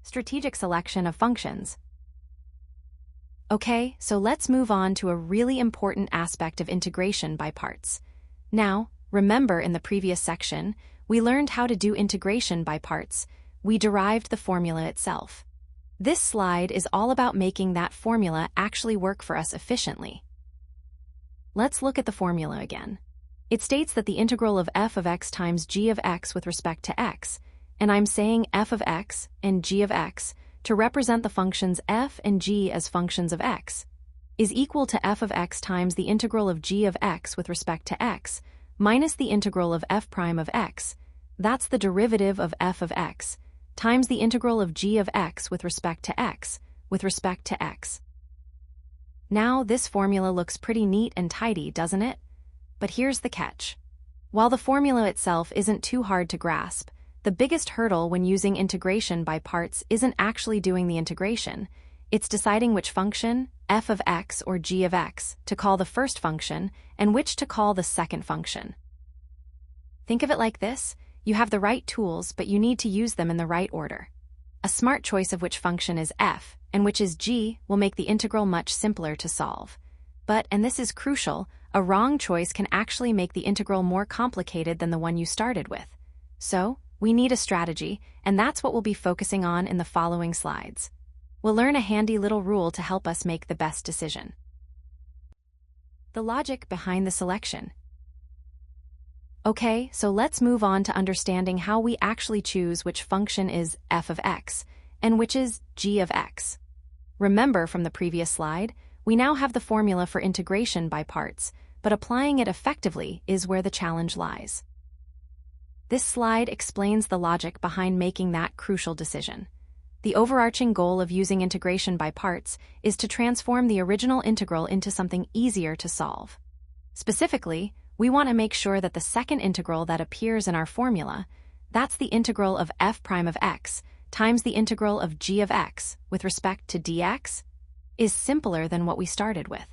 Strategic selection of functions. Okay, so let's move on to a really important aspect of integration by parts. Now, remember in the previous section, we learned how to do integration by parts. We derived the formula itself. This slide is all about making that formula actually work for us efficiently. Let's look at the formula again. It states that the integral of f of x times g of x with respect to x, and I'm saying f of x and g of x to represent the functions f and g as functions of x, is equal to f of x times the integral of g of x with respect to x minus the integral of f prime of x, that's the derivative of f of x, times the integral of g of x with respect to x, with respect to x. Now this formula looks pretty neat and tidy, doesn't it? But here's the catch. While the formula itself isn't too hard to grasp, the biggest hurdle when using integration by parts isn't actually doing the integration. It's deciding which function, f of x or g of x, to call the first function and which to call the second function. Think of it like this: you have the right tools, but you need to use them in the right order. A smart choice of which function is f and which is g will make the integral much simpler to solve. But, and this is crucial, a wrong choice can actually make the integral more complicated than the one you started with. So, we need a strategy, and that's what we'll be focusing on in the following slides. We'll learn a handy little rule to help us make the best decision. The logic behind the selection. Okay, so let's move on to understanding how we actually choose which function is f of x and which is g of x. Remember from the previous slide, we now have the formula for integration by parts, but applying it effectively is where the challenge lies. This slide explains the logic behind making that crucial decision. The overarching goal of using integration by parts is to transform the original integral into something easier to solve. Specifically, we want to make sure that the second integral that appears in our formula, that's the integral of f prime of x times the integral of g of x with respect to dx, is simpler than what we started with.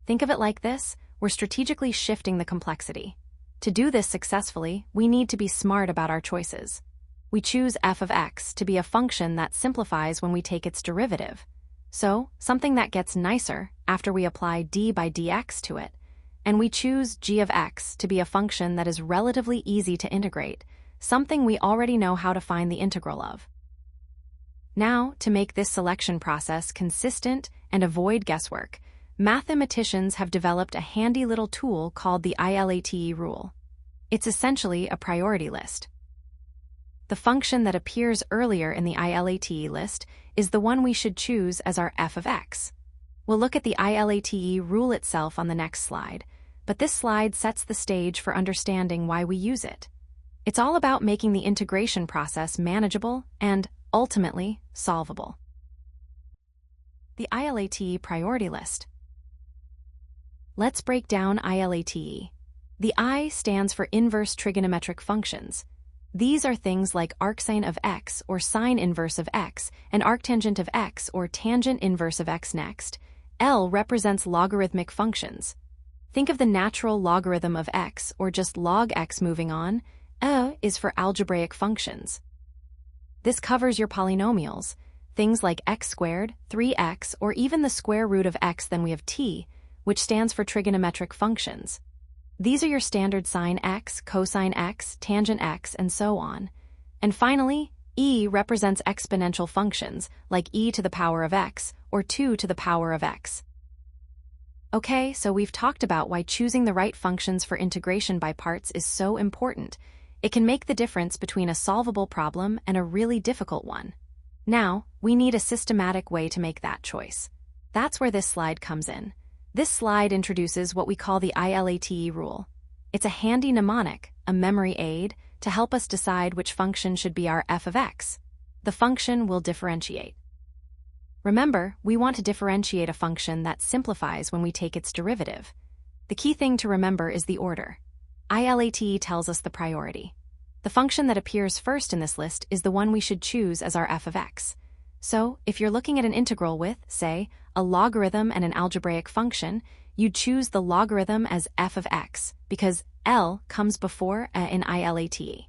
Think of it like this: we're strategically shifting the complexity. To do this successfully, we need to be smart about our choices. We choose f of x to be a function that simplifies when we take its derivative. So, something that gets nicer after we apply d by dx to it. And we choose g of x to be a function that is relatively easy to integrate, something we already know how to find the integral of. Now, to make this selection process consistent and avoid guesswork, mathematicians have developed a handy little tool called the ILATE rule. It's essentially a priority list. The function that appears earlier in the ILATE list is the one we should choose as our f of x. We'll look at the ILATE rule itself on the next slide, but this slide sets the stage for understanding why we use it. It's all about making the integration process manageable and, ultimately, solvable. The ILATE priority list. Let's break down ILATE. The I stands for inverse trigonometric functions. These are things like arcsine of x or sine inverse of x and arctangent of x or tangent inverse of x. Next, L represents logarithmic functions. Think of the natural logarithm of x or just log x. Moving on, E is for algebraic functions. This covers your polynomials, things like x squared, 3x, or even the square root of x. Then we have T, which stands for trigonometric functions. These are your standard sine x, cosine x, tangent x, and so on. And finally, E represents exponential functions, like e to the power of x, or 2 to the power of x. Okay, so we've talked about why choosing the right functions for integration by parts is so important. It can make the difference between a solvable problem and a really difficult one. Now, we need a systematic way to make that choice. That's where this slide comes in. This slide introduces what we call the ILATE rule. It's a handy mnemonic, a memory aid, to help us decide which function should be our f of x. The function will differentiate. Remember, we want to differentiate a function that simplifies when we take its derivative. The key thing to remember is the order. ILATE tells us the priority. The function that appears first in this list is the one we should choose as our f of x. So, if you're looking at an integral with, say, a logarithm and an algebraic function, you'd choose the logarithm as f of x, because L comes before a in ILATE.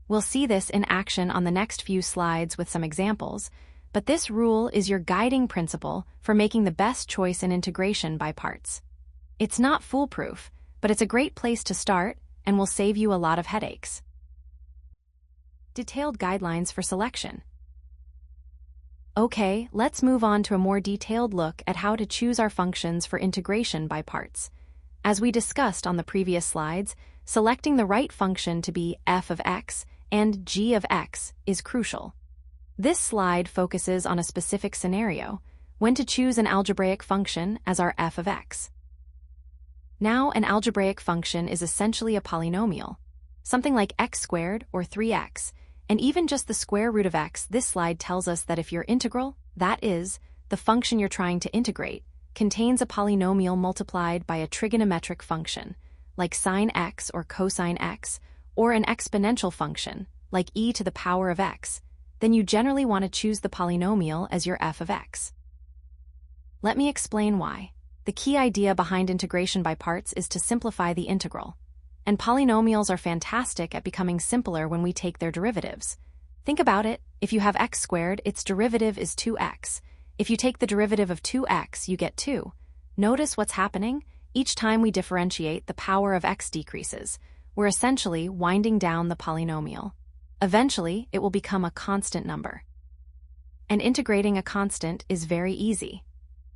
We'll see this in action on the next few slides with some examples, but this rule is your guiding principle for making the best choice in integration by parts. It's not foolproof, but it's a great place to start and will save you a lot of headaches. Detailed guidelines for selection. Okay, let's move on to a more detailed look at how to choose our functions for integration by parts. As we discussed on the previous slides, selecting the right function to be f of x and g of x is crucial. This slide focuses on a specific scenario, when to choose an algebraic function as our f of x. Now, an algebraic function is essentially a polynomial, something like x squared or 3x, and even just the square root of x. This slide tells us that if your integral, that is, the function you're trying to integrate, contains a polynomial multiplied by a trigonometric function, like sine x or cosine x, or an exponential function, like e to the power of x, then you generally want to choose the polynomial as your f of x. Let me explain why. The key idea behind integration by parts is to simplify the integral. And polynomials are fantastic at becoming simpler when we take their derivatives. Think about it. If you have x squared, its derivative is 2x. If you take the derivative of 2x, you get 2. Notice what's happening? Each time we differentiate, the power of x decreases. We're essentially winding down the polynomial. Eventually, it will become a constant number. And integrating a constant is very easy.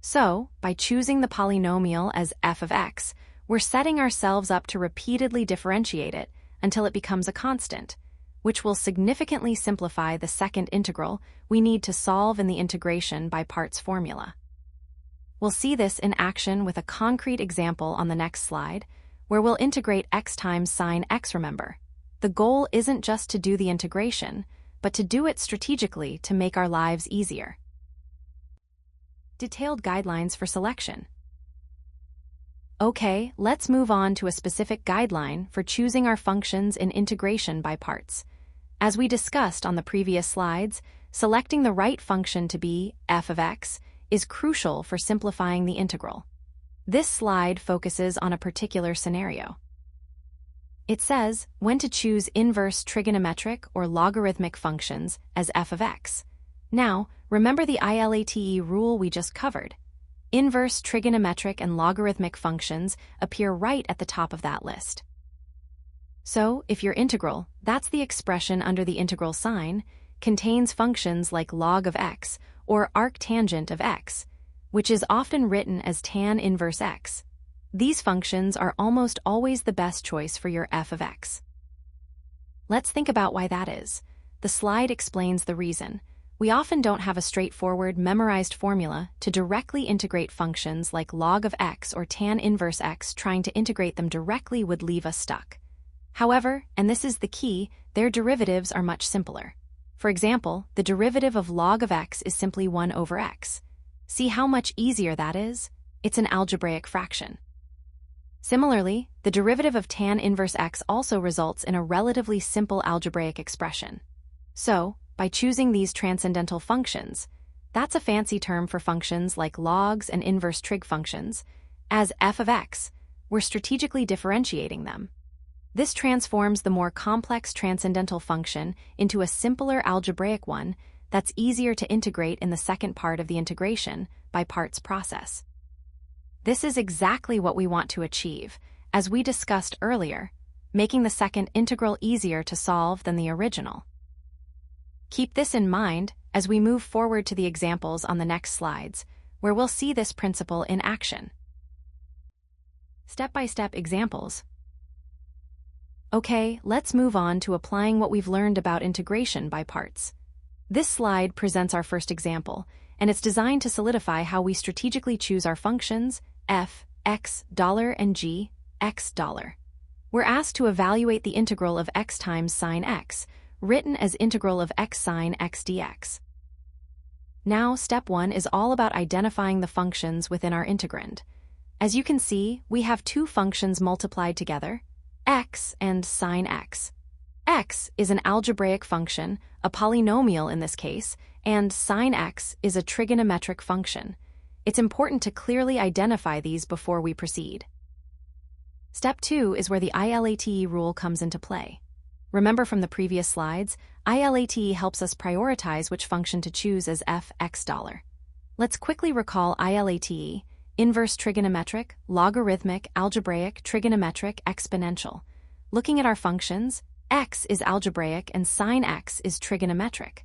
So, by choosing the polynomial as f of x, we're setting ourselves up to repeatedly differentiate it until it becomes a constant, which will significantly simplify the second integral we need to solve in the integration by parts formula. We'll see this in action with a concrete example on the next slide, where we'll integrate x times sine x. Remember, the goal isn't just to do the integration, but to do it strategically to make our lives easier. Detailed guidelines for selection. Okay, let's move on to a specific guideline for choosing our functions in integration by parts. As we discussed on the previous slides, selecting the right function to be f of x is crucial for simplifying the integral. This slide focuses on a particular scenario. It says when to choose inverse trigonometric or logarithmic functions as f of x. Now, remember the ILATE rule we just covered. Inverse trigonometric and logarithmic functions appear right at the top of that list. So, if your integral, that's the expression under the integral sign, contains functions like log of x or arctangent of x, which is often written as tan inverse x, these functions are almost always the best choice for your f of x. Let's think about why that is. The slide explains the reason. We often don't have a straightforward, memorized formula to directly integrate functions like log of x or tan inverse x. Trying to integrate them directly would leave us stuck. However, and this is the key, their derivatives are much simpler. For example, the derivative of log of x is simply 1 over x. See how much easier that is? It's an algebraic fraction. Similarly, the derivative of tan inverse x also results in a relatively simple algebraic expression. So, by choosing these transcendental functions, that's a fancy term for functions like logs and inverse trig functions, as f of x, we're strategically differentiating them. This transforms the more complex transcendental function into a simpler algebraic one that's easier to integrate in the second part of the integration by parts process. This is exactly what we want to achieve, as we discussed earlier, making the second integral easier to solve than the original. Keep this in mind as we move forward to the examples on the next slides, where we'll see this principle in action. Step-by-step examples. Okay, let's move on to applying what we've learned about integration by parts. This slide presents our first example, and it's designed to solidify how we strategically choose our functions f, x, and g, x. We're asked to evaluate the integral of x times sine x, written as integral of x sine x dx. Now, step 1 is all about identifying the functions within our integrand. As you can see, we have two functions multiplied together, x and sine x. X is an algebraic function, a polynomial in this case, and sine x is a trigonometric function. It's important to clearly identify these before we proceed. Step 2 is where the ILATE rule comes into play. Remember from the previous slides, ILATE helps us prioritize which function to choose as $. Let's quickly recall ILATE: inverse trigonometric, logarithmic, algebraic, trigonometric, exponential. Looking at our functions, x is algebraic and sine x is trigonometric.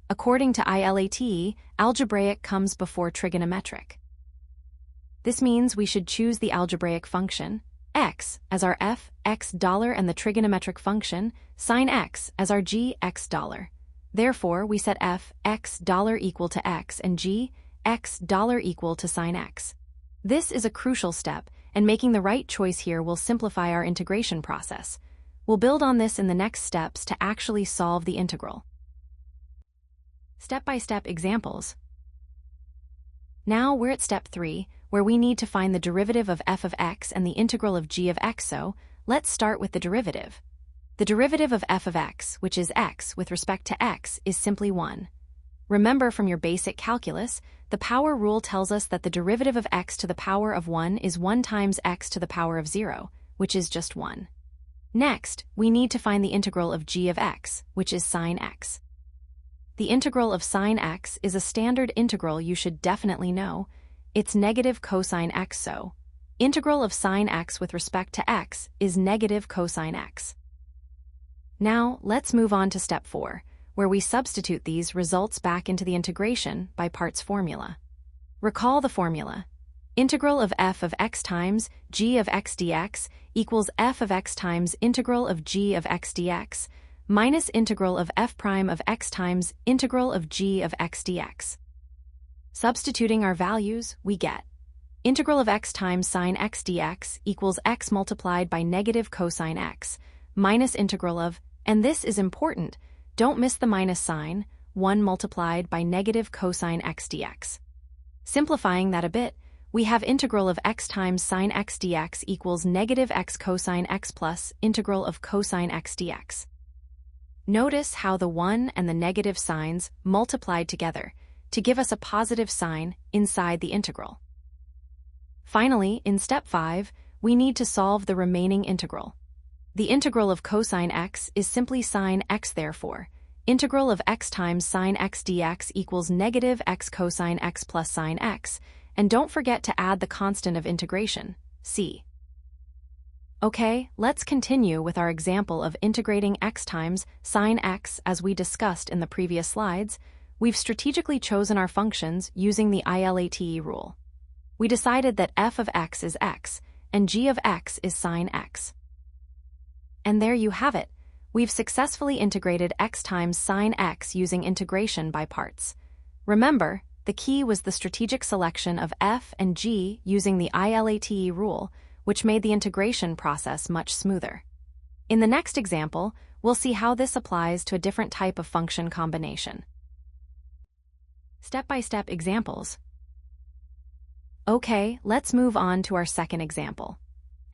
According to ILATE, algebraic comes before trigonometric. This means we should choose the algebraic function, x, as our $, and the trigonometric function, sine x, as our $. Therefore, we set $, equal to x and $, equal to sine x. This is a crucial step, and making the right choice here will simplify our integration process. We'll build on this in the next steps to actually solve the integral. Step-by-step examples. Now we're at step 3, where we need to find the derivative of f of x and the integral of g of x, so let's start with the derivative. The derivative of f of x, which is x with respect to x, is simply 1. Remember from your basic calculus, the power rule tells us that the derivative of x to the power of 1 is 1 times x to the power of 0, which is just 1. Next, we need to find the integral of g of x, which is sine x. The integral of sine x is a standard integral you should definitely know. It's negative cosine x, so integral of sine x with respect to x is negative cosine x. Now, let's move on to step 4, where we substitute these results back into the integration by parts formula. Recall the formula. Integral of f of x times g of x dx equals f of x times integral of g of x dx minus integral of f prime of x times integral of g of x dx. Substituting our values, we get integral of x times sine x dx equals x multiplied by negative cosine x minus integral of, and this is important, don't miss the minus sign, 1 multiplied by negative cosine x dx. Simplifying that a bit, we have integral of x times sine x dx equals negative x cosine x plus integral of cosine x dx. Notice how the 1 and the negative signs multiplied together to give us a positive sign inside the integral. Finally, in step 5, we need to solve the remaining integral. The integral of cosine x is simply sine x, therefore, integral of x times sine x dx equals negative x cosine x plus sine x, and don't forget to add the constant of integration, c. Okay, let's continue with our example of integrating x times sine x as we discussed in the previous slides. We've strategically chosen our functions using the ILATE rule. We decided that f of x is x, and g of x is sine x. And there you have it. We've successfully integrated x times sine x using integration by parts. Remember, the key was the strategic selection of f and g using the ILATE rule, which made the integration process much smoother. In the next example, we'll see how this applies to a different type of function combination. Step-by-step examples. Okay, let's move on to our second example.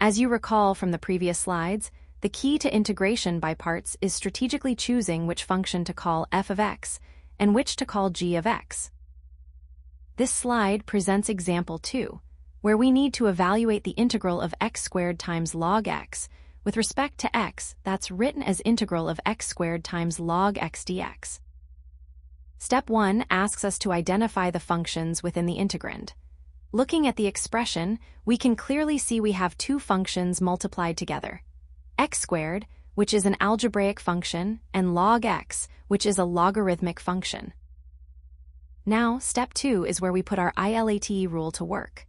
As you recall from the previous slides, the key to integration by parts is strategically choosing which function to call f of x and which to call g of x. This slide presents example 2, where we need to evaluate the integral of x squared times log x with respect to x that's written as integral of x squared times log x dx. Step 1 asks us to identify the functions within the integrand. Looking at the expression, we can clearly see we have two functions multiplied together. X squared, which is an algebraic function, and log x, which is a logarithmic function. Now, step 2 is where we put our ILATE rule to work.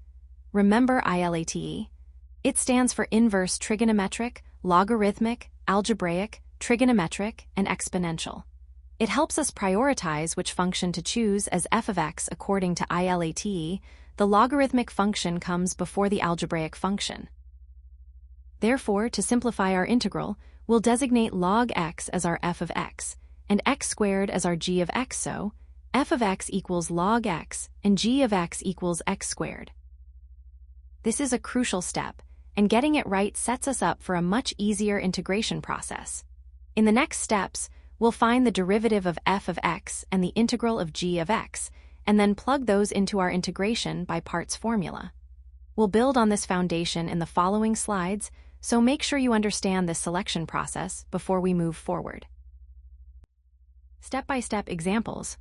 Remember ILATE? It stands for inverse trigonometric, logarithmic, algebraic, trigonometric, and exponential. It helps us prioritize which function to choose as f of x according to ILATE. The logarithmic function comes before the algebraic function. Therefore, to simplify our integral, we'll designate log x as our f of x, and x squared as our g of x, so f of x equals log x, and g of x equals x squared. This is a crucial step, and getting it right sets us up for a much easier integration process. In the next steps, we'll find the derivative of f of x and the integral of g of x, and then plug those into our integration by parts formula. We'll build on this foundation in the following slides, so make sure you understand this selection process before we move forward. Step-by-step examples.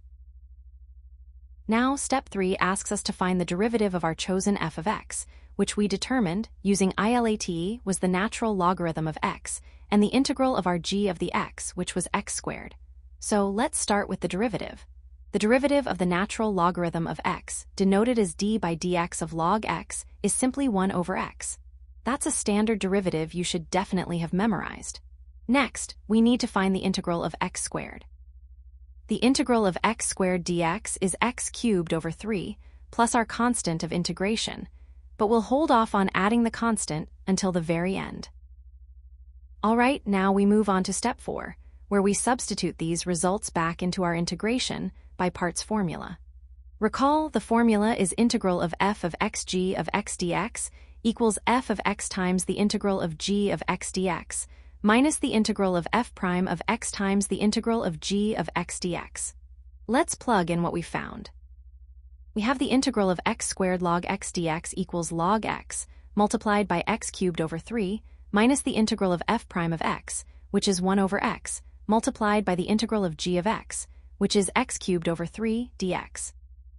Now, step 3 asks us to find the derivative of our chosen f of x, which we determined, using ILATE, was the natural logarithm of x, and the integral of our g of the x, which was x squared. So let's start with the derivative. The derivative of the natural logarithm of x, denoted as d by dx of log x, is simply 1 over x. That's a standard derivative you should definitely have memorized. Next, we need to find the integral of x squared. The integral of x squared dx is x cubed over 3, plus our constant of integration, but we'll hold off on adding the constant until the very end. Alright, now we move on to step 4, where we substitute these results back into our integration by parts formula. Recall, the formula is integral of f of xg of x dx equals f of x times the integral of g of x dx, minus the integral of f prime of x times the integral of g of x dx. Let's plug in what we found. We have the integral of x squared log x dx equals log x, multiplied by x cubed over 3, minus the integral of f prime of x, which is 1 over x, multiplied by the integral of g of x, which is x cubed over 3 dx.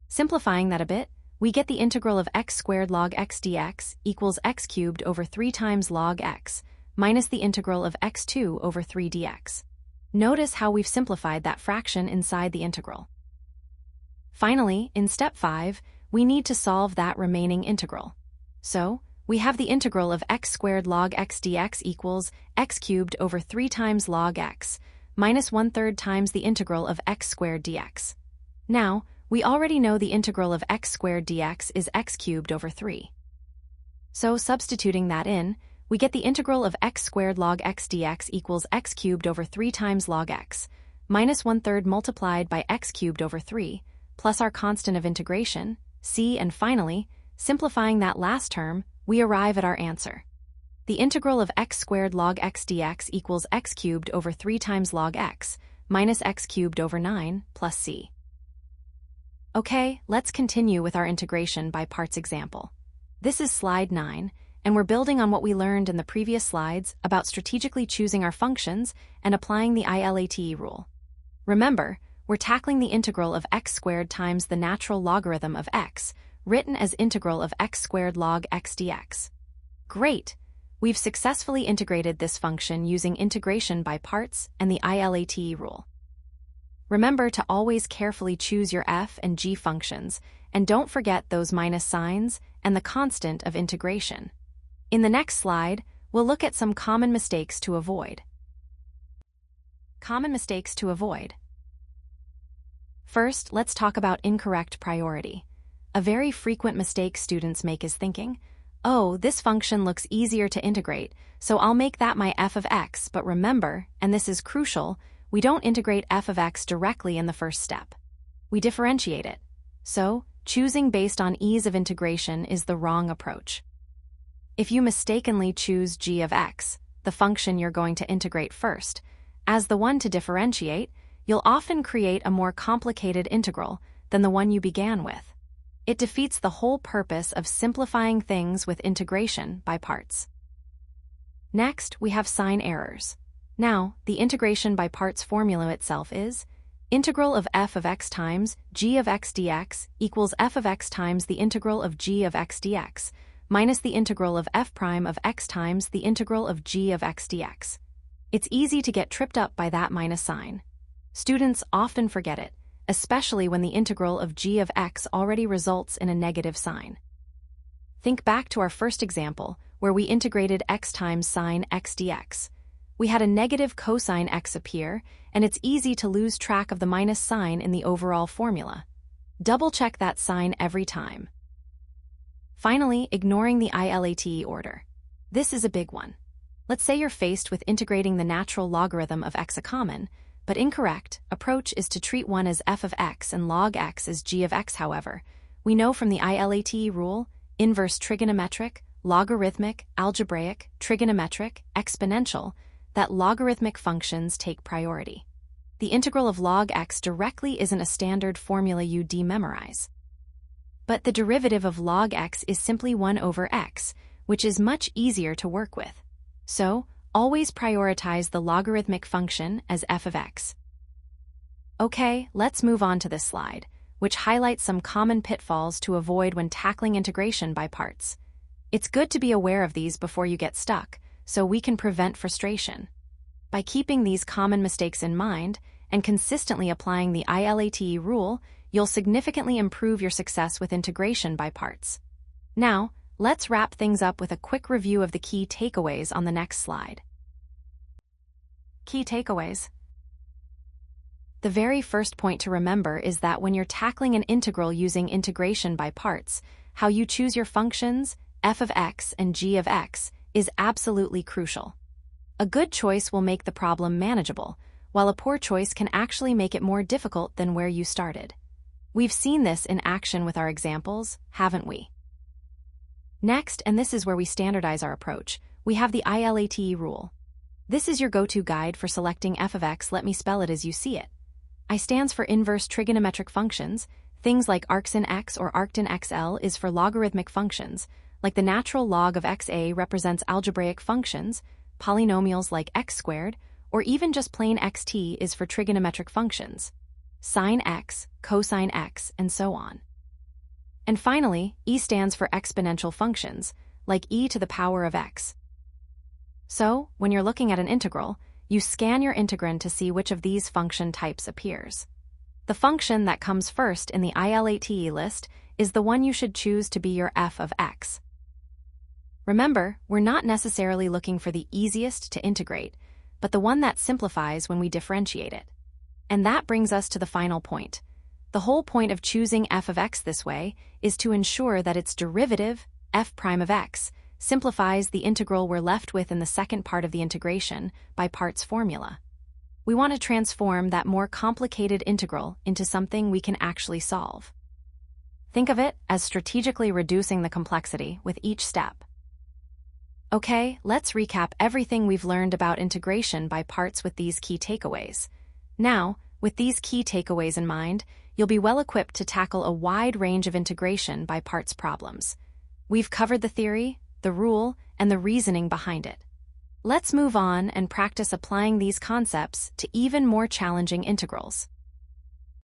Simplifying that a bit, we get the integral of x squared log x dx equals x cubed over 3 times log x, minus the integral of x2 over 3 dx. Notice how we've simplified that fraction inside the integral. Finally, in step 5, we need to solve that remaining integral. So, we have the integral of x squared log x dx equals x cubed over 3 times log x, minus 1/3 times the integral of x squared dx. Now, we already know the integral of x squared dx is x cubed over 3. So, substituting that in, we get the integral of x squared log x dx equals x cubed over 3 times log x, minus 1/3 multiplied by x cubed over 3, plus our constant of integration, c, and finally, simplifying that last term, we arrive at our answer. The integral of x squared log x dx equals x cubed over 3 times log x, minus x cubed over 9, plus c. Okay, let's continue with our integration by parts example. This is slide 9, and we're building on what we learned in the previous slides about strategically choosing our functions and applying the ILATE rule. Remember, we're tackling the integral of x squared times the natural logarithm of x, written as integral of x squared log x dx. Great! We've successfully integrated this function using integration by parts and the ILATE rule. Remember to always carefully choose your f and g functions, and don't forget those minus signs and the constant of integration. In the next slide, we'll look at some common mistakes to avoid. Common mistakes to avoid. First, let's talk about incorrect priority. A very frequent mistake students make is thinking, oh, this function looks easier to integrate, so I'll make that my f of x, but remember, and this is crucial, we don't integrate f of x directly in the first step. We differentiate it. So, choosing based on ease of integration is the wrong approach. If you mistakenly choose g of x, the function you're going to integrate first, as the one to differentiate, you'll often create a more complicated integral than the one you began with. It defeats the whole purpose of simplifying things with integration by parts. Next, we have sign errors. Now, the integration by parts formula itself is integral of f of x times g of x dx equals f of x times the integral of g of x dx, minus the integral of f prime of x times the integral of g of x dx. It's easy to get tripped up by that minus sign. Students often forget it, especially when the integral of g of x already results in a negative sign. Think back to our first example, where we integrated x times sine x dx. We had a negative cosine x appear, and it's easy to lose track of the minus sign in the overall formula. Double-check that sign every time. Finally, ignoring the ILATE order. This is a big one. Let's say you're faced with integrating the natural logarithm of x a common, but incorrect approach is to treat one as f of x and log x as g of x. However, we know from the ILATE rule, inverse trigonometric, logarithmic, algebraic, trigonometric, exponential, that logarithmic functions take priority. The integral of log x directly isn't a standard formula you dememorize. But the derivative of log x is simply 1 over x, which is much easier to work with. So, always prioritize the logarithmic function as f of x. Okay, let's move on to this slide, which highlights some common pitfalls to avoid when tackling integration by parts. It's good to be aware of these before you get stuck, so we can prevent frustration. By keeping these common mistakes in mind and consistently applying the ILATE rule, you'll significantly improve your success with integration by parts. Now, let's wrap things up with a quick review of the key takeaways on the next slide. Key takeaways. The very first point to remember is that when you're tackling an integral using integration by parts, how you choose your functions, f of x and g of x, is absolutely crucial. A good choice will make the problem manageable, while a poor choice can actually make it more difficult than where you started. We've seen this in action with our examples, haven't we? Next, and this is where we standardize our approach, we have the ILATE rule. This is your go-to guide for selecting f of x. Let me spell it as you see it. I stands for inverse trigonometric functions. Things like arcsin x or arctan xl is for logarithmic functions, like the natural log of xa represents algebraic functions, polynomials like x squared, or even just plain xt is for trigonometric functions, sine x, cosine x, and so on. And finally, e stands for exponential functions, like e to the power of x. So, when you're looking at an integral, you scan your integrand to see which of these function types appears. The function that comes first in the ILATE list is the one you should choose to be your f of x. Remember, we're not necessarily looking for the easiest to integrate, but the one that simplifies when we differentiate it. And that brings us to the final point. The whole point of choosing f of x this way is to ensure that its derivative, f prime of x, simplifies the integral we're left with in the second part of the integration by parts formula. We want to transform that more complicated integral into something we can actually solve. Think of it as strategically reducing the complexity with each step. Okay, let's recap everything we've learned about integration by parts with these key takeaways. Now, with these key takeaways in mind, you'll be well equipped to tackle a wide range of integration by parts problems. We've covered the theory, the rule, and the reasoning behind it. Let's move on and practice applying these concepts to even more challenging integrals.